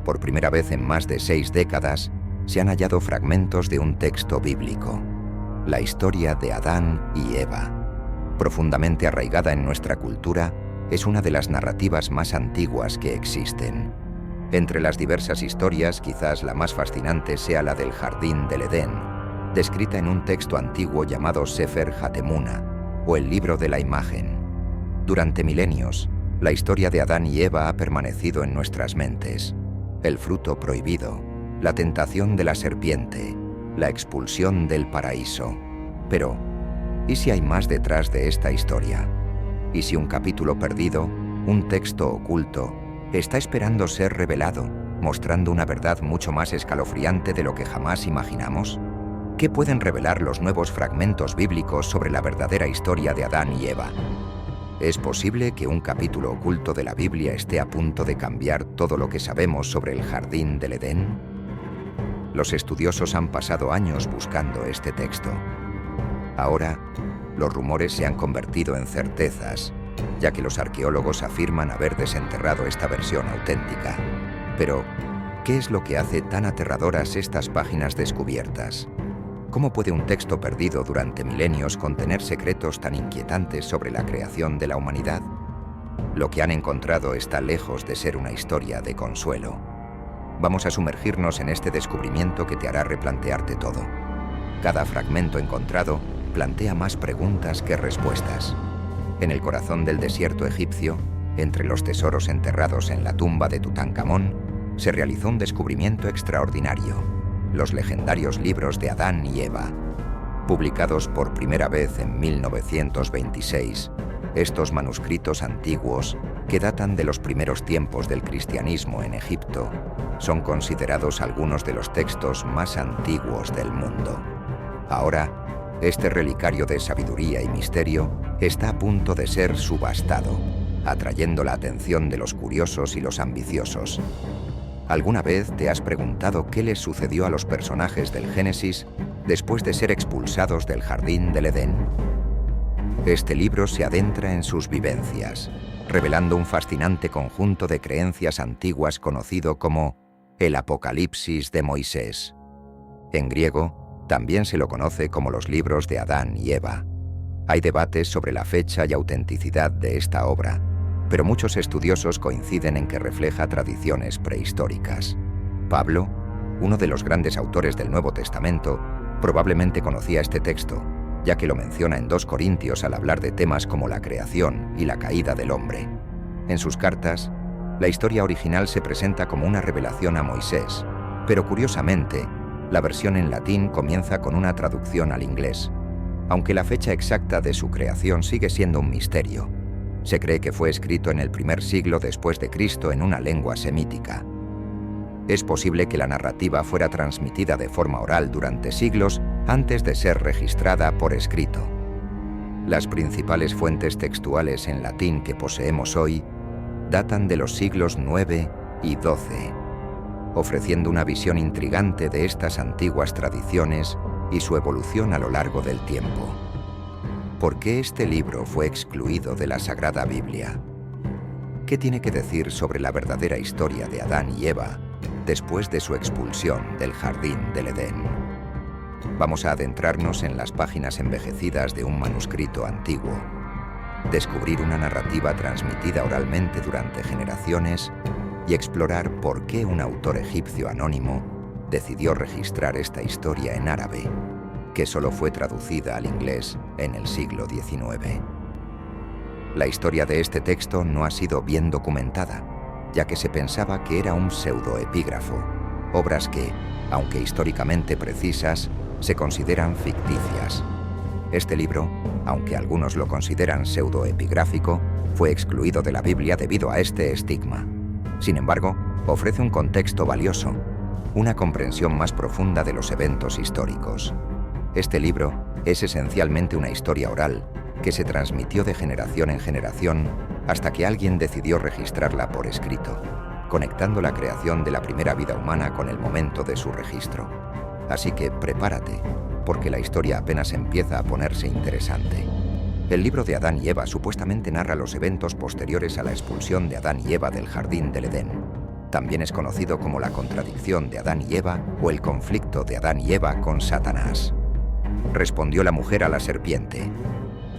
Por primera vez en más de 6 décadas, se han hallado fragmentos de un texto bíblico, la historia de Adán y Eva. Profundamente arraigada en nuestra cultura, es una de las narrativas más antiguas que existen. Entre las diversas historias, quizás la más fascinante sea la del Jardín del Edén, descrita en un texto antiguo llamado Sefer Hatemuna, o el Libro de la Imagen. Durante milenios, la historia de Adán y Eva ha permanecido en nuestras mentes. El fruto prohibido, la tentación de la serpiente, la expulsión del paraíso. Pero, ¿y si hay más detrás de esta historia? ¿Y si un capítulo perdido, un texto oculto, está esperando ser revelado, mostrando una verdad mucho más escalofriante de lo que jamás imaginamos? ¿Qué pueden revelar los nuevos fragmentos bíblicos sobre la verdadera historia de Adán y Eva? ¿Es posible que un capítulo oculto de la Biblia esté a punto de cambiar todo lo que sabemos sobre el Jardín del Edén? Los estudiosos han pasado años buscando este texto. Ahora, los rumores se han convertido en certezas, ya que los arqueólogos afirman haber desenterrado esta versión auténtica. Pero, ¿qué es lo que hace tan aterradoras estas páginas descubiertas? ¿Cómo puede un texto perdido durante milenios contener secretos tan inquietantes sobre la creación de la humanidad? Lo que han encontrado está lejos de ser una historia de consuelo. Vamos a sumergirnos en este descubrimiento que te hará replantearte todo. Cada fragmento encontrado plantea más preguntas que respuestas. En el corazón del desierto egipcio, entre los tesoros enterrados en la tumba de Tutankamón, se realizó un descubrimiento extraordinario: los legendarios libros de Adán y Eva. Publicados por primera vez en 1926, estos manuscritos antiguos, que datan de los primeros tiempos del cristianismo en Egipto, son considerados algunos de los textos más antiguos del mundo. Ahora, este relicario de sabiduría y misterio está a punto de ser subastado, atrayendo la atención de los curiosos y los ambiciosos. ¿Alguna vez te has preguntado qué les sucedió a los personajes del Génesis después de ser expulsados del Jardín del Edén? Este libro se adentra en sus vivencias, revelando un fascinante conjunto de creencias antiguas conocido como el Apocalipsis de Moisés. En griego, también se lo conoce como los libros de Adán y Eva. Hay debates sobre la fecha y autenticidad de esta obra, pero muchos estudiosos coinciden en que refleja tradiciones prehistóricas. Pablo, uno de los grandes autores del Nuevo Testamento, probablemente conocía este texto, ya que lo menciona en 2 Corintios al hablar de temas como la creación y la caída del hombre. En sus cartas, la historia original se presenta como una revelación a Moisés, pero curiosamente, la versión en latín comienza con una traducción al inglés, aunque la fecha exacta de su creación sigue siendo un misterio. Se cree que fue escrito en el primer siglo después de Cristo en una lengua semítica. Es posible que la narrativa fuera transmitida de forma oral durante siglos antes de ser registrada por escrito. Las principales fuentes textuales en latín que poseemos hoy datan de los siglos IX y XII, ofreciendo una visión intrigante de estas antiguas tradiciones y su evolución a lo largo del tiempo. ¿Por qué este libro fue excluido de la Sagrada Biblia? ¿Qué tiene que decir sobre la verdadera historia de Adán y Eva después de su expulsión del Jardín del Edén? Vamos a adentrarnos en las páginas envejecidas de un manuscrito antiguo, descubrir una narrativa transmitida oralmente durante generaciones y explorar por qué un autor egipcio anónimo decidió registrar esta historia en árabe, que solo fue traducida al inglés en el siglo XIX. La historia de este texto no ha sido bien documentada, ya que se pensaba que era un pseudoepígrafo, obras que, aunque históricamente precisas, se consideran ficticias. Este libro, aunque algunos lo consideran pseudoepigráfico, fue excluido de la Biblia debido a este estigma. Sin embargo, ofrece un contexto valioso, una comprensión más profunda de los eventos históricos. Este libro es esencialmente una historia oral que se transmitió de generación en generación hasta que alguien decidió registrarla por escrito, conectando la creación de la primera vida humana con el momento de su registro. Así que prepárate, porque la historia apenas empieza a ponerse interesante. El libro de Adán y Eva supuestamente narra los eventos posteriores a la expulsión de Adán y Eva del Jardín del Edén. También es conocido como la contradicción de Adán y Eva o el conflicto de Adán y Eva con Satanás. Respondió la mujer a la serpiente: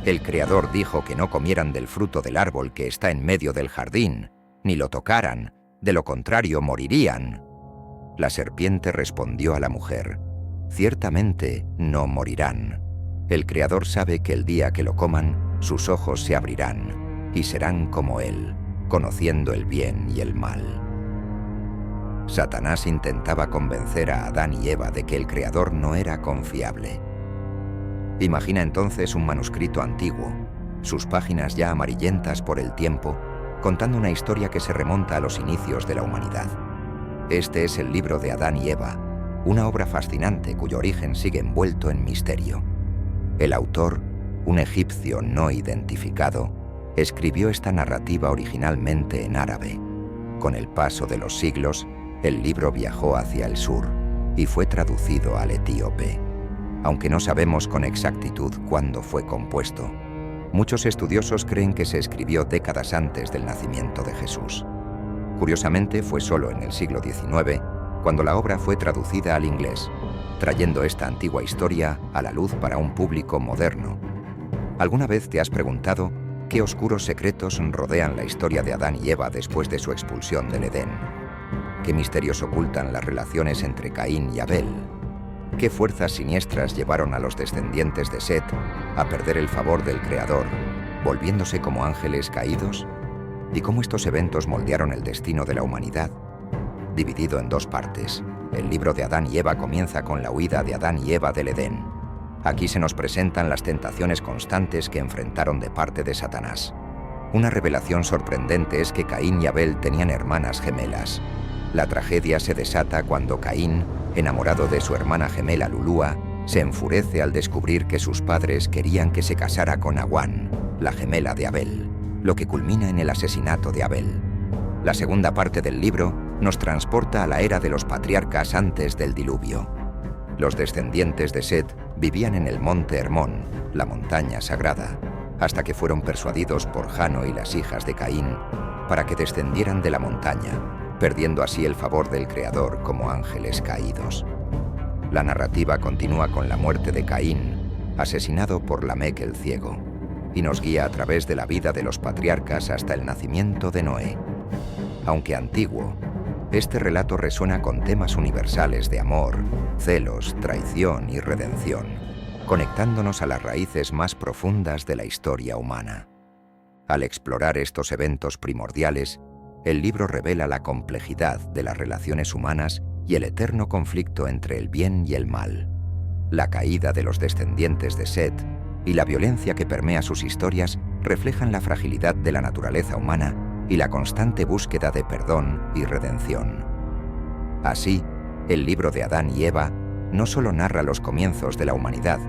el Creador dijo que no comieran del fruto del árbol que está en medio del jardín, ni lo tocaran, de lo contrario morirían. La serpiente respondió a la mujer: ciertamente no morirán. El Creador sabe que el día que lo coman, sus ojos se abrirán, y serán como Él, conociendo el bien y el mal. Satanás intentaba convencer a Adán y Eva de que el Creador no era confiable. Imagina entonces un manuscrito antiguo, sus páginas ya amarillentas por el tiempo, contando una historia que se remonta a los inicios de la humanidad. Este es el libro de Adán y Eva, una obra fascinante cuyo origen sigue envuelto en misterio. El autor, un egipcio no identificado, escribió esta narrativa originalmente en árabe. Con el paso de los siglos, el libro viajó hacia el sur y fue traducido al etíope. Aunque no sabemos con exactitud cuándo fue compuesto, muchos estudiosos creen que se escribió décadas antes del nacimiento de Jesús. Curiosamente, fue solo en el siglo XIX cuando la obra fue traducida al inglés, trayendo esta antigua historia a la luz para un público moderno. ¿Alguna vez te has preguntado qué oscuros secretos rodean la historia de Adán y Eva después de su expulsión del Edén? ¿Qué misterios ocultan las relaciones entre Caín y Abel? ¿Qué fuerzas siniestras llevaron a los descendientes de Set a perder el favor del Creador, volviéndose como ángeles caídos? ¿Y cómo estos eventos moldearon el destino de la humanidad? Dividido en dos partes, el libro de Adán y Eva comienza con la huida de Adán y Eva del Edén. Aquí se nos presentan las tentaciones constantes que enfrentaron de parte de Satanás. Una revelación sorprendente es que Caín y Abel tenían hermanas gemelas. La tragedia se desata cuando Caín, enamorado de su hermana gemela Lulúa, se enfurece al descubrir que sus padres querían que se casara con Aguán, la gemela de Abel, lo que culmina en el asesinato de Abel. La segunda parte del libro nos transporta a la era de los patriarcas antes del diluvio. Los descendientes de Set vivían en el monte Hermón, la montaña sagrada, hasta que fueron persuadidos por Jano y las hijas de Caín para que descendieran de la montaña, perdiendo así el favor del Creador como ángeles caídos. La narrativa continúa con la muerte de Caín, asesinado por Lamec el ciego, y nos guía a través de la vida de los patriarcas hasta el nacimiento de Noé. Aunque antiguo, este relato resuena con temas universales de amor, celos, traición y redención, conectándonos a las raíces más profundas de la historia humana. Al explorar estos eventos primordiales, el libro revela la complejidad de las relaciones humanas y el eterno conflicto entre el bien y el mal. La caída de los descendientes de Set y la violencia que permea sus historias reflejan la fragilidad de la naturaleza humana y la constante búsqueda de perdón y redención. Así, el libro de Adán y Eva no solo narra los comienzos de la humanidad,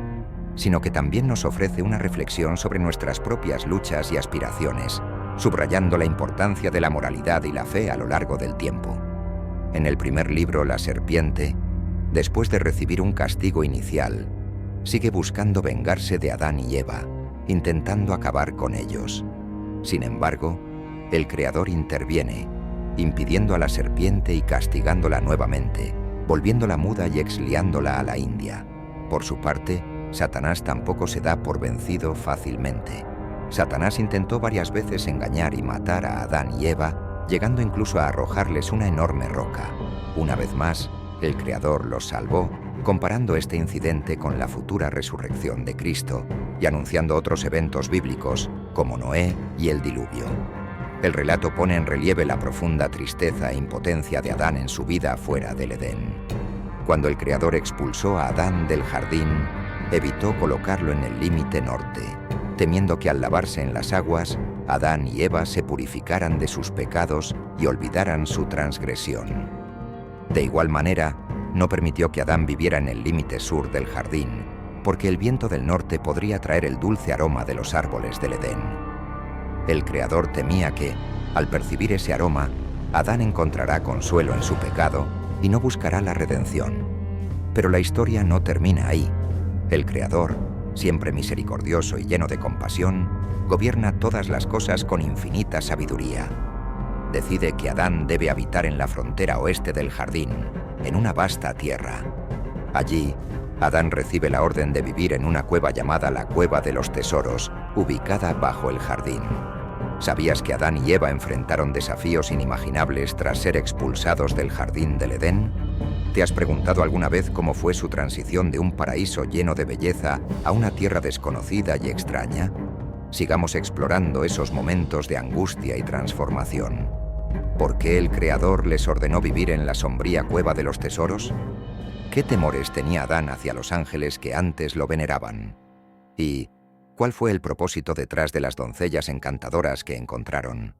sino que también nos ofrece una reflexión sobre nuestras propias luchas y aspiraciones, subrayando la importancia de la moralidad y la fe a lo largo del tiempo. En el primer libro, la serpiente, después de recibir un castigo inicial, sigue buscando vengarse de Adán y Eva, intentando acabar con ellos. Sin embargo, el Creador interviene, impidiendo a la serpiente y castigándola nuevamente, volviéndola muda y exiliándola a la India. Por su parte, Satanás tampoco se da por vencido fácilmente. Satanás intentó varias veces engañar y matar a Adán y Eva, llegando incluso a arrojarles una enorme roca. Una vez más, el Creador los salvó, comparando este incidente con la futura resurrección de Cristo y anunciando otros eventos bíblicos, como Noé y el diluvio. El relato pone en relieve la profunda tristeza e impotencia de Adán en su vida fuera del Edén. Cuando el Creador expulsó a Adán del jardín, evitó colocarlo en el límite norte, temiendo que al lavarse en las aguas, Adán y Eva se purificaran de sus pecados y olvidaran su transgresión. De igual manera, no permitió que Adán viviera en el límite sur del jardín, porque el viento del norte podría traer el dulce aroma de los árboles del Edén. El Creador temía que, al percibir ese aroma, Adán encontrará consuelo en su pecado y no buscará la redención. Pero la historia no termina ahí. El Creador, siempre misericordioso y lleno de compasión, gobierna todas las cosas con infinita sabiduría. decide que Adán debe habitar en la frontera oeste del jardín, en una vasta tierra. Allí, Adán recibe la orden de vivir en una cueva llamada la Cueva de los Tesoros, ubicada bajo el jardín. ¿Sabías que Adán y Eva enfrentaron desafíos inimaginables tras ser expulsados del jardín del Edén? ¿Te has preguntado alguna vez cómo fue su transición de un paraíso lleno de belleza a una tierra desconocida y extraña? Sigamos explorando esos momentos de angustia y transformación. ¿Por qué el Creador les ordenó vivir en la sombría Cueva de los Tesoros? ¿Qué temores tenía Adán hacia los ángeles que antes lo veneraban? ¿Y cuál fue el propósito detrás de las doncellas encantadoras que encontraron?